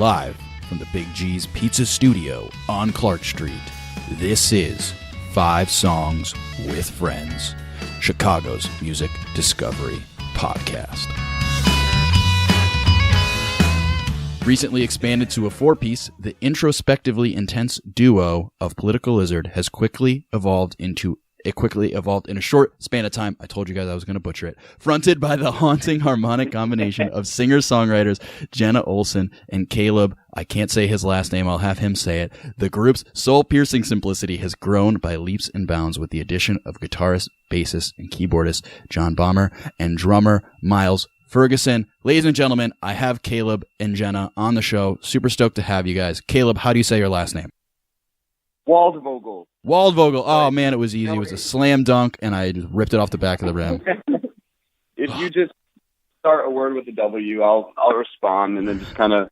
live from the Big G's Pizza Studio on Clark Street. This is 5 Songs with Friends, Chicago's music discovery podcast. Recently expanded to a 4-piece, the introspectively intense duo of Political Lizard has quickly evolved in a short span of time. I told you guys I was going to butcher it. Fronted by the haunting harmonic combination of singer-songwriters Jenna, Olson, and Caleb. I can't say his last name. I'll have him say it. The group's soul-piercing simplicity has grown by leaps and bounds with the addition of guitarist, bassist, and keyboardist John Bomer and drummer Miles Ferguson. Ladies and gentlemen, I have Caleb and Jenna on the show. Super stoked to have you guys. Caleb, how do you say your last name? Waldvogel. Waldvogel. Oh, man, it was easy. It was a slam dunk, and I just ripped it off the back of the rim. If you just start a word with a W, I'll respond, and then just kind of...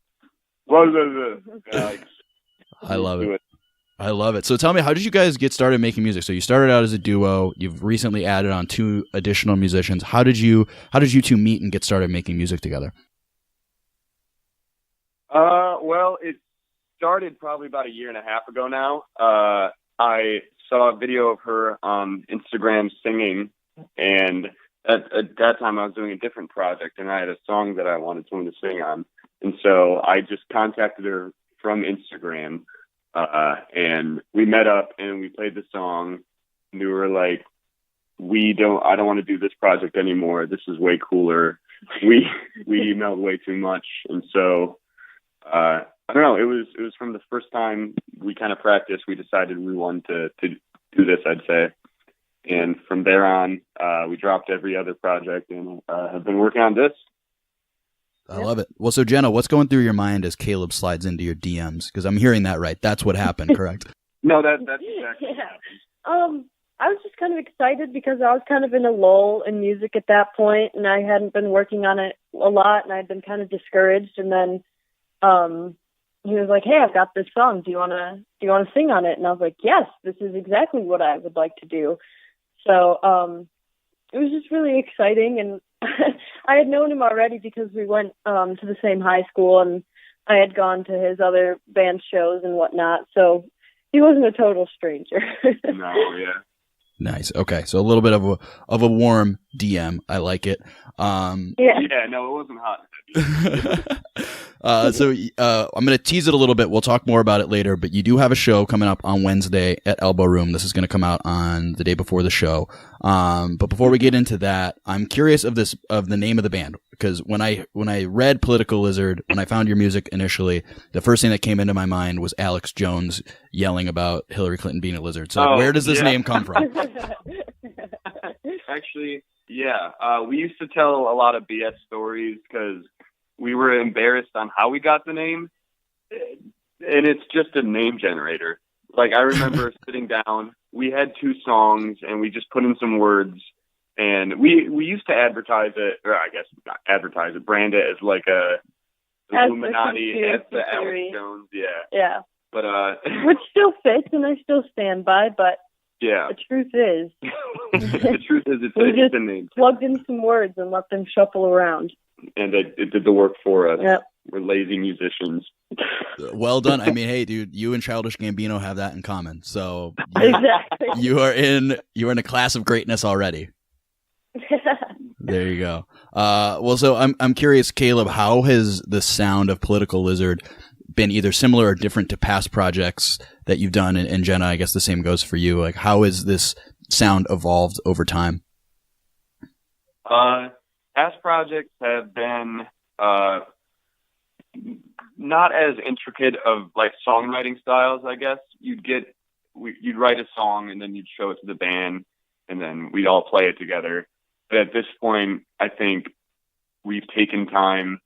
I love it. I love it. So tell me, how did you guys get started making music? So you started out as a duo. You've recently added on 2 additional musicians. How did you two meet and get started making music together? Well, it started probably about a year and a half ago now. I saw a video of her on Instagram singing, and at that time I was doing a different project, and I had a song that I wanted someone to sing on. And so I just contacted her from Instagram, and we met up and we played the song, and we were like, I don't want to do this project anymore. This is way cooler. We emailed way too much. And so, I don't know. It was from the first time we kind of practiced, we decided we wanted to do this, I'd say. And from there on, we dropped every other project and have been working on this. I love it. Well, so Jenna, what's going through your mind as Caleb slides into your DMs? Because I'm hearing that right. That's what happened, correct? No, that's exactly what happened. I was just kind of excited because I was kind of in a lull in music at that point, and I hadn't been working on it a lot, and I'd been kind of discouraged. And then he was like, "Hey, I've got this song. Do you want to sing on it?" And I was like, "Yes, this is exactly what I would like to do." So it was just really exciting, and I had known him already because we went to the same high school, and I had gone to his other band shows and whatnot. So he wasn't a total stranger. No, yeah. Nice. Okay, so a little bit of a warm DM. I like it. Yeah, no, it wasn't hot. So I'm going to tease it a little bit. We'll talk more about it later, but you do have a show coming up on Wednesday at Elbo Room. This is going to come out on the day before the show. But before we get into that, I'm curious of the name of the band, because when I read Political Lizard, when I found your music initially, the first thing that came into my mind was Alex Jones yelling about Hillary Clinton being a lizard. So where does this name come from? Actually, yeah. We used to tell a lot of BS stories because we were embarrassed on how we got the name. And it's just a name generator. Like, I remember sitting down, we had 2 songs, and we just put in some words. And we used to advertise it, or I guess not advertise it, brand it as like a Illuminati, as the Alex Jones, Yeah. But which still fits, and I still stand by, but yeah. The truth is, it's a name. Plugged in some words and let them shuffle around. And it did the work for us. Yep. We're lazy musicians. Well done. I mean, hey, dude, you and Childish Gambino have that in common. So exactly, you are in a class of greatness already. There you go. Well, so I'm curious, Caleb, how has the sound of Political Lizard been either similar or different to past projects that you've done? And Jenna, I guess the same goes for you. Like, how has this sound evolved over time? Past projects have been not as intricate of like songwriting styles, I guess. You'd write a song and then you'd show it to the band and then we'd all play it together. But at this point, I think we've taken time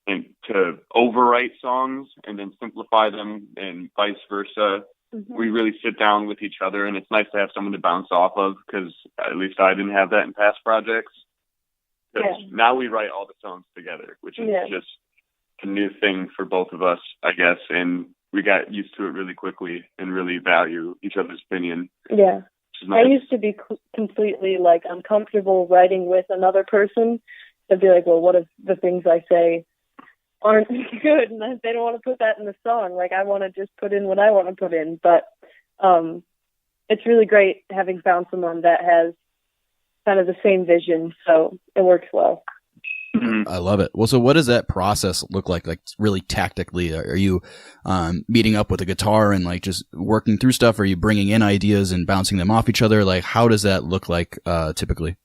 to overwrite songs and then simplify them and vice versa. Mm-hmm. We really sit down with each other, and it's nice to have someone to bounce off of, because at least I didn't have that in past projects. Now we write all the songs together, which is just a new thing for both of us, I guess, and we got used to it really quickly and really value each other's opinion. Yeah. Which is nice. I used to be completely like uncomfortable writing with another person. I'd be like, well, what if the things I say aren't good, and they don't want to put that in the song. Like, I want to just put in what I want to put in. But it's really great having found someone that has kind of the same vision, so it works well. I love it. Well, so what does that process look like really tactically? Are you meeting up with a guitar and like just working through stuff? Are you bringing in ideas and bouncing them off each other? Like, how does that look like typically?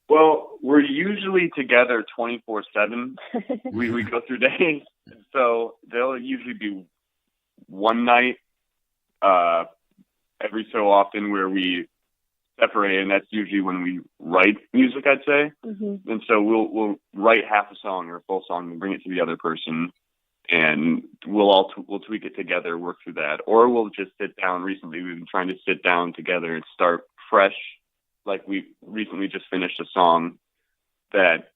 Well, we're usually together 24/7. We go through days, so there'll usually be one night every so often where we separate, and that's usually when we write music, I'd say. Mm-hmm. And so we'll write half a song or a full song and bring it to the other person, and we'll tweak it together, work through that, or we'll just sit down. Recently, we've been trying to sit down together and start fresh. Like, we recently just finished a song that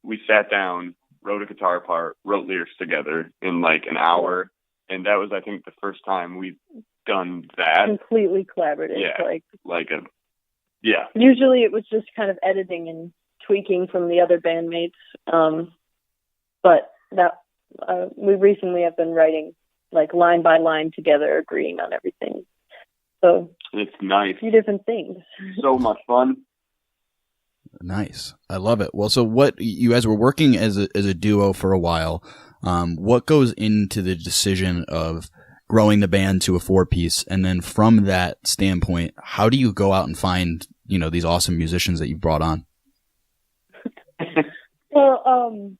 we sat down, wrote a guitar part, wrote lyrics together in like an hour, and that was, I think, the first time we've done that. Completely collaborative. Yeah, yeah. Usually it was just kind of editing and tweaking from the other bandmates. But that we recently have been writing like line by line together, agreeing on everything. So it's nice. A few different things. So much fun. Nice. I love it. Well, so what you guys were working as a duo for a while. What goes into the decision of growing the band to a 4-piece? And then from that standpoint, how do you go out and find, these awesome musicians that you've brought on? Well,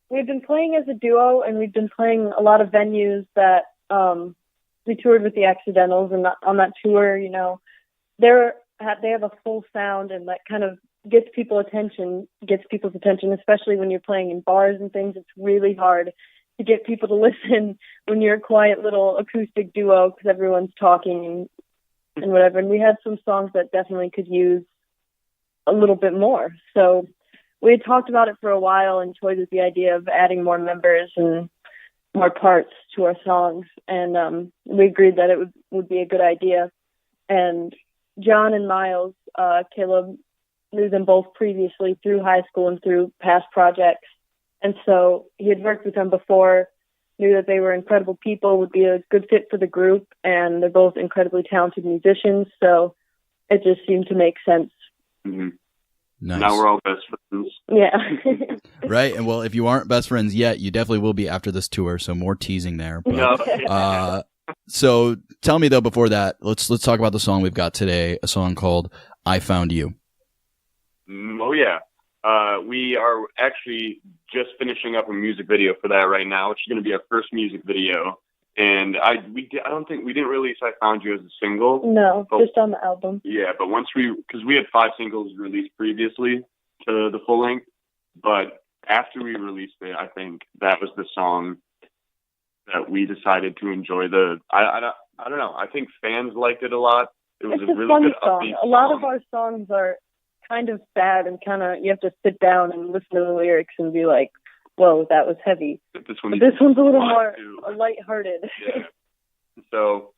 we've been playing as a duo, and we've been playing a lot of venues that we toured with the Accidentals, and on that tour, they have a full sound, and that kind of gets people's attention, especially when you're playing in bars and things. It's really hard to get people to listen when you're a quiet little acoustic duo because everyone's talking and whatever. And we had some songs that definitely could use a little bit more. So we had talked about it for a while and toyed with the idea of adding more members and more parts to our songs. And we agreed that it would be a good idea. And John and Miles, Caleb, knew them both previously through high school and through past projects. And so he had worked with them before, knew that they were incredible people, would be a good fit for the group, and they're both incredibly talented musicians, so it just seemed to make sense. Mm-hmm. Nice. Now we're all best friends. Yeah. Right, and well, if you aren't best friends yet, you definitely will be after this tour, so more teasing there. But, no. So tell me, though, before that, let's talk about the song we've got today, a song called I Found You. Oh, yeah. We are actually just finishing up a music video for that right now, which is going to be our first music video. And we didn't release I Found You as a single. No, just on the album. Yeah, but because we had 5 singles released previously to the full length, but after we released it, I think that was the song that we decided to enjoy. I don't know. I think fans liked it a lot. It was a really fun good song. upbeat A lot of our songs are kind of sad and kind of, you have to sit down and listen to the lyrics and be like, whoa, that was heavy. But this one's a little more lighthearted. Yeah. So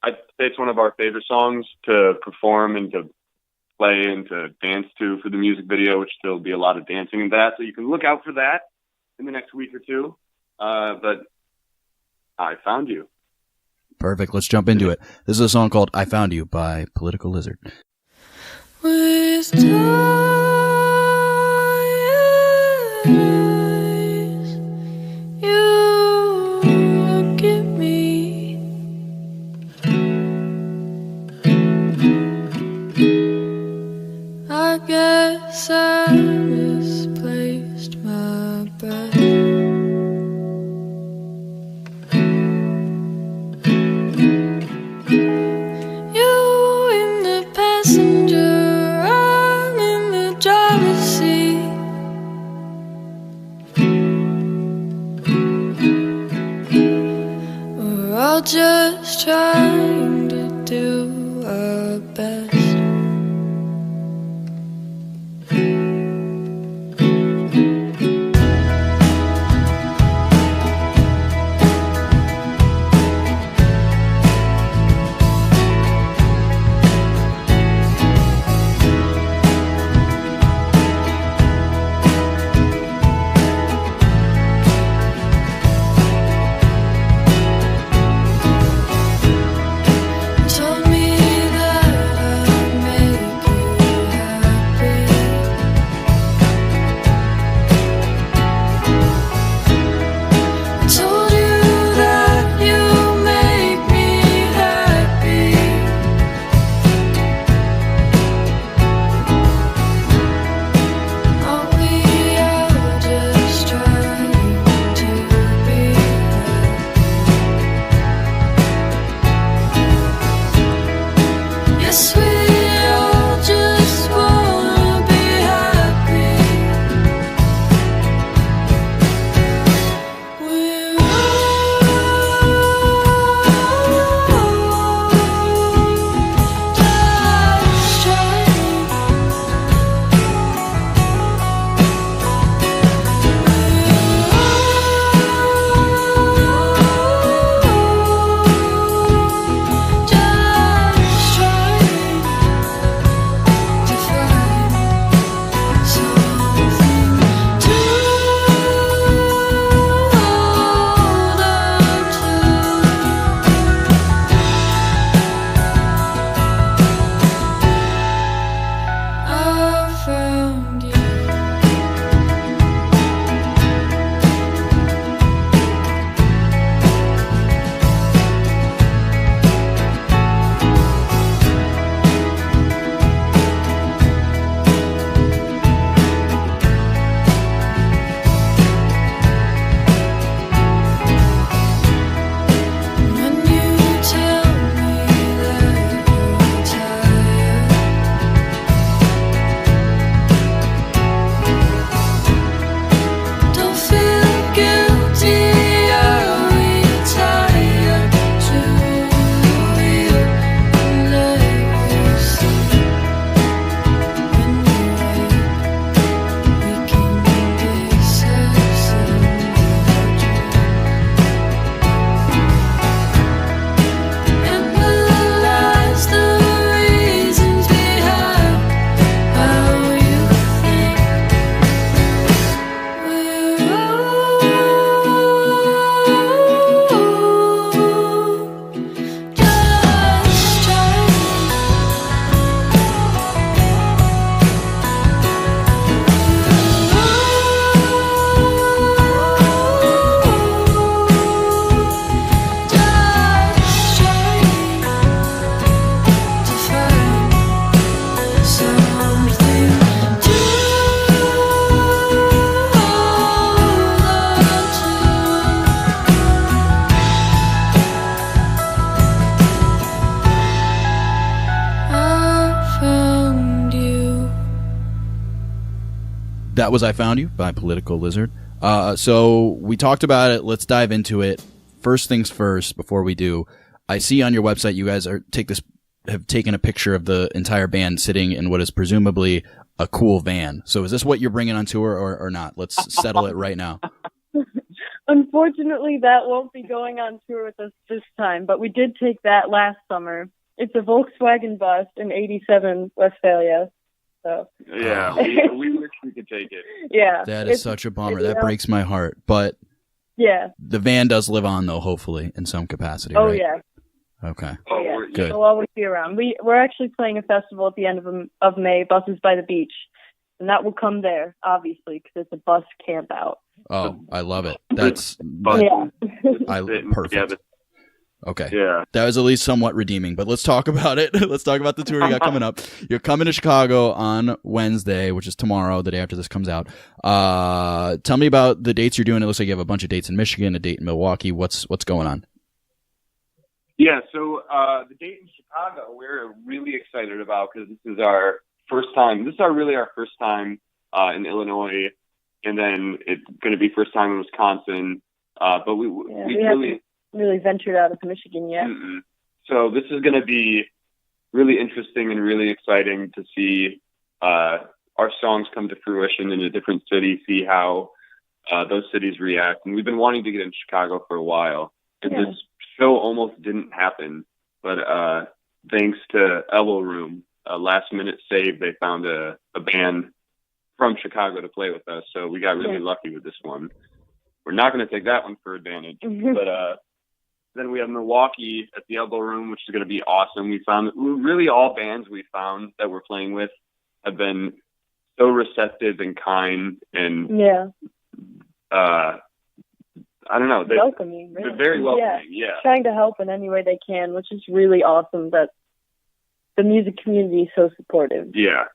I'd say it's one of our favorite songs to perform and to play and to dance to for the music video, which there'll be a lot of dancing in that. So you can look out for that in the next week or two. But I Found You. Perfect. Let's jump into it. This is a song called I Found You by Political Lizard. With eyes you look at me, I guess I misplaced my breath. You in the passenger, just trying to do our best. That was I Found You by Political Lizard. So we talked about it. Let's dive into it. First things first, before we do, I see on your website you guys have taken a picture of the entire band sitting in what is presumably a cool van. So is this what you're bringing on tour or not? Let's settle it right now. Unfortunately, that won't be going on tour with us this time, but we did take that last summer. It's a Volkswagen bus in 87 Westphalia. So Yeah, we wish we could take it. Yeah. That is such a bummer. That breaks my heart. But yeah, the van does live on, though, hopefully, in some capacity, Oh, right? yeah. Okay. Oh, yeah. Good. It'll always be around. We're actually playing a festival at the end of May, Buses by the Beach. And that will come there, obviously, because it's a bus camp out. Oh, I love it. That's perfect. Okay. Yeah. That was at least somewhat redeeming, but let's talk about it. Let's talk about the tour you got coming up. You're coming to Chicago on Wednesday, which is tomorrow, the day after this comes out. Tell me about the dates you're doing. It looks like you have a bunch of dates in Michigan, a date in Milwaukee. What's going on? Yeah, so the date in Chicago, we're really excited about because this is our first time. This is our first time in Illinois, and then it's going to be first time in Wisconsin. But we haven't really ventured out of Michigan yet. So this is going to be really interesting and really exciting to see our songs come to fruition in a different city, see how those cities react. And we've been wanting to get in Chicago for a while. And this show almost didn't happen, but thanks to Elbo Room, a last-minute save, they found a band from Chicago to play with us. So we got really lucky with this one. We're not going to take that one for advantage, but then we have Milwaukee at the Elbo Room, which is going to be awesome. We found really all bands we found that we're playing with have been so receptive and kind and I don't know. Welcoming. Really. They're very welcoming. Yeah. Trying to help in any way they can, which is really awesome. That the music community is so supportive. Yeah,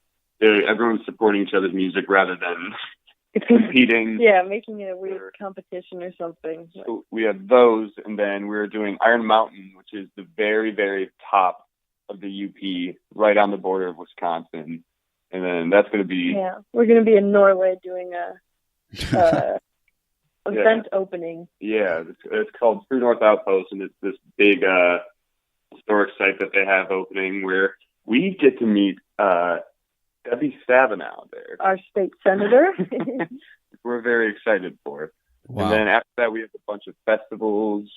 everyone's supporting each other's music rather than competing. Yeah, making it a weird competition or something. So we have those, and then we're doing Iron Mountain, which is the very, very top of the UP, right on the border of Wisconsin. And then that's going to be... Yeah, we're going to be in Norway doing a event opening. Yeah, it's called True North Outpost, and it's this big historic site that they have opening where we get to meet Debbie Stabenow there. Our state senator. We're very excited for it. Wow. And then after that, we have a bunch of festivals.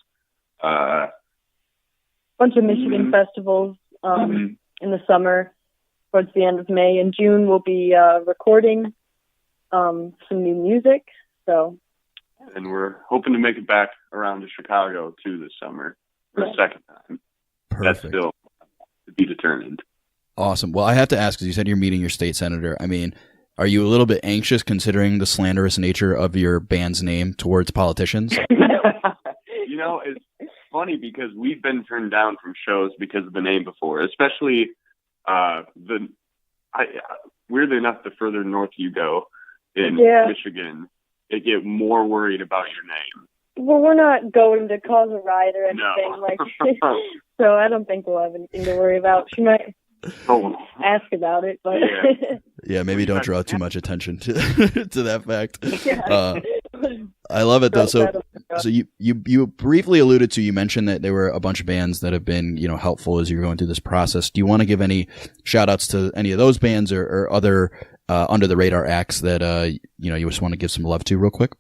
Bunch of Michigan festivals in the summer, towards the end of May. In June, we'll be recording some new music. So. And we're hoping to make it back around to Chicago, too, this summer for a second time. Perfect. That's still to be determined. Awesome. Well, I have to ask, because you said you're meeting your state senator. I mean, are you a little bit anxious considering the slanderous nature of your band's name towards politicians? It's funny because we've been turned down from shows because of the name before, especially weirdly enough, the further north you go in Michigan, they get more worried about your name. Well, we're not going to cause a riot or anything so I don't think we'll have anything to worry about. She might ask about it, but yeah, maybe don't draw too much attention to that fact. I love it though. So you briefly alluded to, you mentioned that there were a bunch of bands that have been, helpful as you're going through this process. Do you want to give any shout outs to any of those bands or other under the radar acts that you just want to give some love to real quick?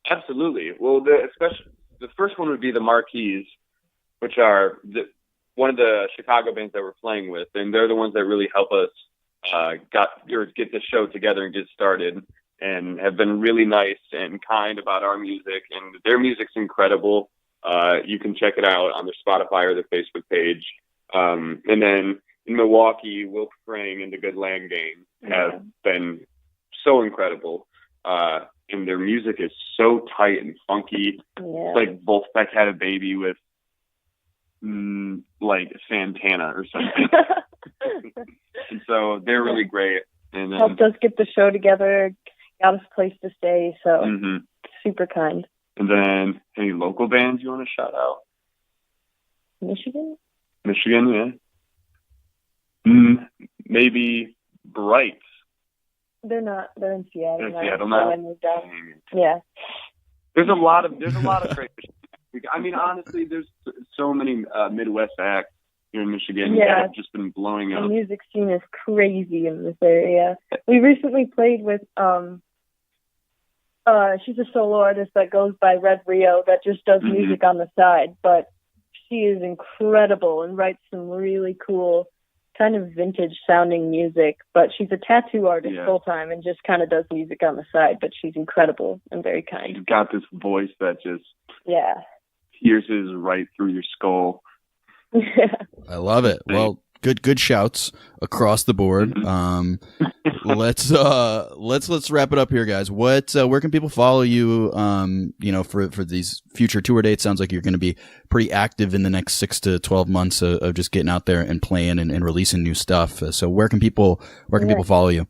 Absolutely. Well, the first one would be the Marquees, which are one of the Chicago bands that we're playing with, and they're the ones that really help us get the show together and get started, and have been really nice and kind about our music, and their music's incredible. You can check it out on their Spotify or their Facebook page. And then in Milwaukee, Will Prang and the Good Land Gang have been so incredible. And their music is so tight and funky. Yeah. It's like Wolfpack had a baby with like Santana or something. And so they're really great. And helped us get the show together, got us a place to stay, so super kind. And then any local bands you want to shout out? Michigan, yeah. Maybe Bright. They're not. They're in Seattle. They're in now, Seattle so now? I moved down. Yeah. There's a lot of great Michigan. I mean, honestly, there's so many Midwest acts here in Michigan that have just been blowing up. The music scene is crazy in this area. We recently played with she's a solo artist that goes by Red Rio that just does music on the side, but she is incredible and writes some really cool kind of vintage sounding music, but she's a tattoo artist full time and just kind of does music on the side, but she's incredible and very kind. She's got this voice that just pierces right through your skull. I love it. Well, good shouts across the board. Let's wrap it up here, guys. Where can people follow you? For these future tour dates. Sounds like you're going to be pretty active in the next 6 to 12 months of just getting out there and playing and releasing new stuff. So where can people follow you?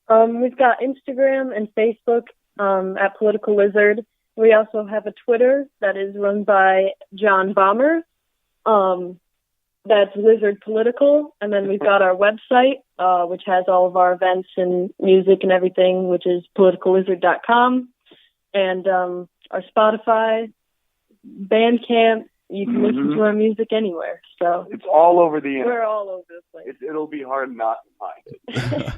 We've got Instagram and Facebook at Political Lizard. We also have a Twitter that is run by John Bomer. That's Lizard Political, and then we've got our website, which has all of our events and music and everything, which is politicallizard.com, and our Spotify, Bandcamp. You can listen to our music anywhere. So it's all over the internet. We're all over the place. It'll be hard not to find it.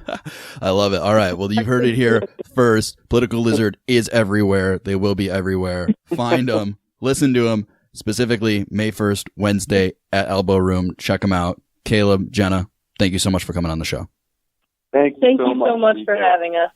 I love it. All right. Well, you've heard it here first. Political Lizard is everywhere. They will be everywhere. Find them. Listen to them. Specifically, May 1st, Wednesday at Elbo Room. Check them out. Caleb, Jenna, thank you so much for coming on the show. Thank you so much for having us.